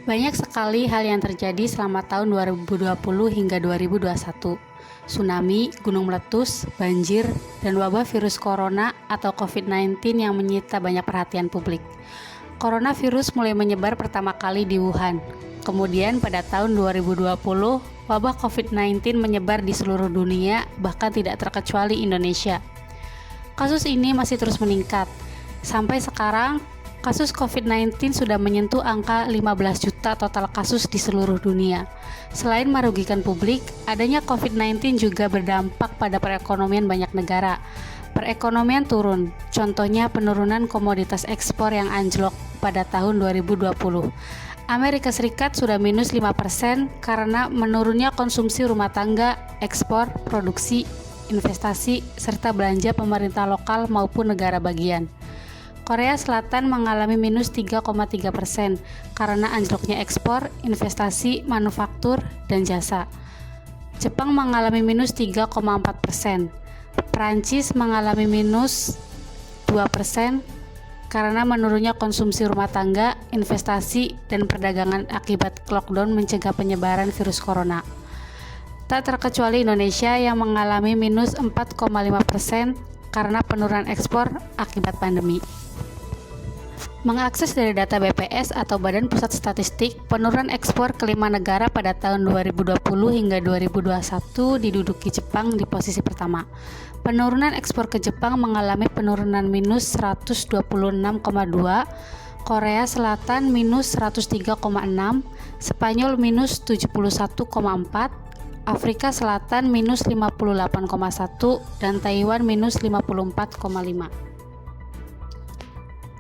Banyak sekali hal yang terjadi selama tahun 2020 hingga 2021. Tsunami, gunung meletus, banjir, dan wabah virus corona atau COVID-19 yang menyita banyak perhatian publik. Coronavirus mulai menyebar pertama kali di Wuhan. Kemudian pada tahun 2020, wabah COVID-19 menyebar di seluruh dunia, bahkan tidak terkecuali Indonesia. Kasus ini masih terus meningkat. Sampai sekarang, kasus COVID-19 sudah menyentuh angka 15 juta total kasus di seluruh dunia. Selain merugikan publik, adanya COVID-19 juga berdampak pada perekonomian banyak negara. Perekonomian turun, contohnya penurunan komoditas ekspor yang anjlok pada tahun 2020. Amerika Serikat sudah minus 5% karena menurunnya konsumsi rumah tangga, ekspor, produksi, investasi, serta belanja pemerintah lokal maupun negara bagian. Korea Selatan mengalami minus 3,3% karena anjloknya ekspor, investasi, manufaktur, dan jasa. Jepang mengalami minus 3,4%. Prancis mengalami minus 2% karena menurunnya konsumsi rumah tangga, investasi, dan perdagangan akibat lockdown mencegah penyebaran virus corona. Tak terkecuali Indonesia yang mengalami minus 4,5% karena penurunan ekspor akibat pandemi. Mengakses dari data BPS atau Badan Pusat Statistik, penurunan ekspor ke 5 negara pada tahun 2020 hingga 2021 diduduki Jepang di posisi pertama. Penurunan ekspor ke Jepang mengalami penurunan minus 126,2, Korea Selatan minus 103,6, Spanyol minus 71,4, Afrika Selatan minus 58,1, dan Taiwan minus 54,5.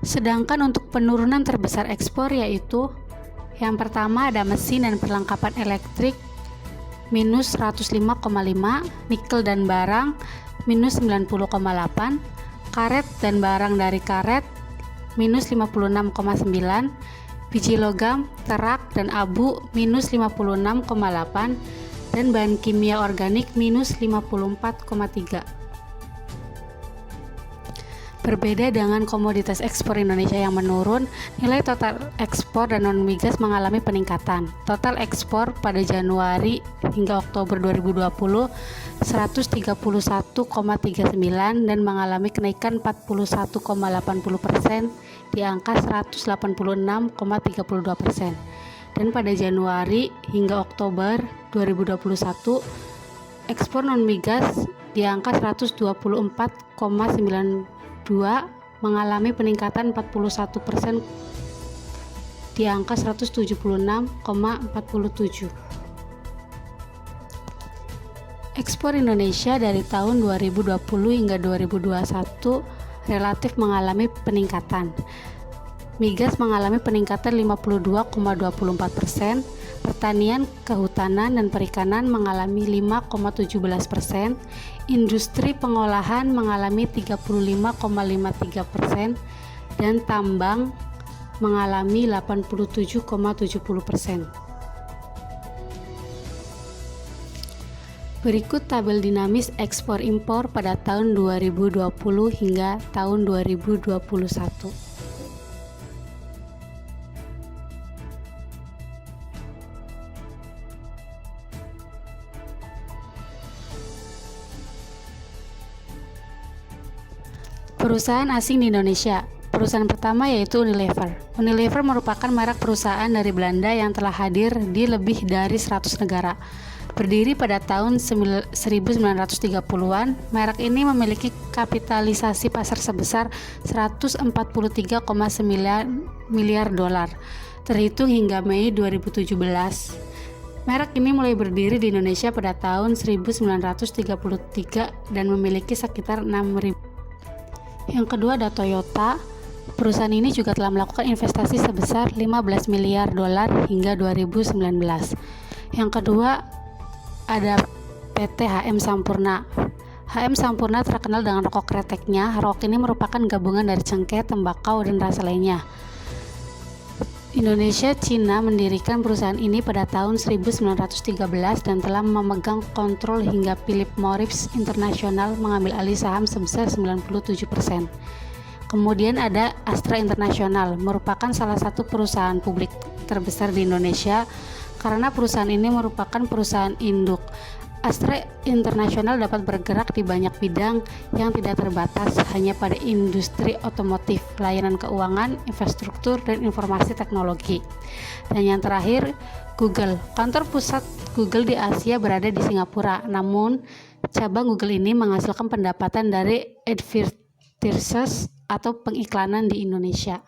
Sedangkan untuk penurunan terbesar ekspor yaitu yang pertama ada mesin dan perlengkapan elektrik minus 105,5, nikel dan barang minus 90,8, karet dan barang dari karet minus 56,9, biji logam, terak dan abu minus 56,8, dan bahan kimia organik minus 54,3. Berbeda dengan komoditas ekspor Indonesia yang menurun, nilai total ekspor dan non-migas mengalami peningkatan. Total ekspor pada Januari hingga Oktober 2020 131,39 dan mengalami kenaikan 41,80% di angka 186,32%. Dan pada Januari hingga Oktober 2021 ekspor non-migas di angka 124,92 mengalami peningkatan 41% di angka 176,47. Ekspor Indonesia dari tahun 2020 hingga 2021 relatif mengalami peningkatan. Migas mengalami peningkatan 52,24%, pertanian, kehutanan, dan perikanan mengalami 5,17%, industri pengolahan mengalami 35,53%, dan tambang mengalami 87,70%. Berikut tabel dinamis ekspor impor pada tahun 2020 hingga tahun 2021. Perusahaan asing di Indonesia. Perusahaan pertama yaitu Unilever. Unilever merupakan merek perusahaan dari Belanda yang telah hadir di lebih dari 100 negara. Berdiri pada tahun 1930-an, merek ini memiliki kapitalisasi pasar sebesar 143,9 miliar dolar, terhitung hingga Mei 2017. Merek ini mulai berdiri di Indonesia pada tahun 1933 dan memiliki sekitar 6.000. Yang kedua ada Toyota. Perusahaan ini juga telah melakukan investasi sebesar 15 miliar dolar hingga 2019. Yang kedua ada PT HM Sampurna. HM Sampurna terkenal dengan rokok kreteknya. Rokok ini merupakan gabungan dari cengkeh, tembakau, dan rasa lainnya. Indonesia Cina mendirikan perusahaan ini pada tahun 1913 dan telah memegang kontrol hingga Philip Morris International mengambil alih saham sebesar 97%. Kemudian ada Astra International, merupakan salah satu perusahaan publik terbesar di Indonesia karena perusahaan ini merupakan perusahaan induk. Astra International dapat bergerak di banyak bidang yang tidak terbatas hanya pada industri otomotif, layanan keuangan, infrastruktur, dan informasi teknologi. Dan yang terakhir, Google. Kantor pusat Google di Asia berada di Singapura, namun cabang Google ini menghasilkan pendapatan dari advertisers atau pengiklanan di Indonesia.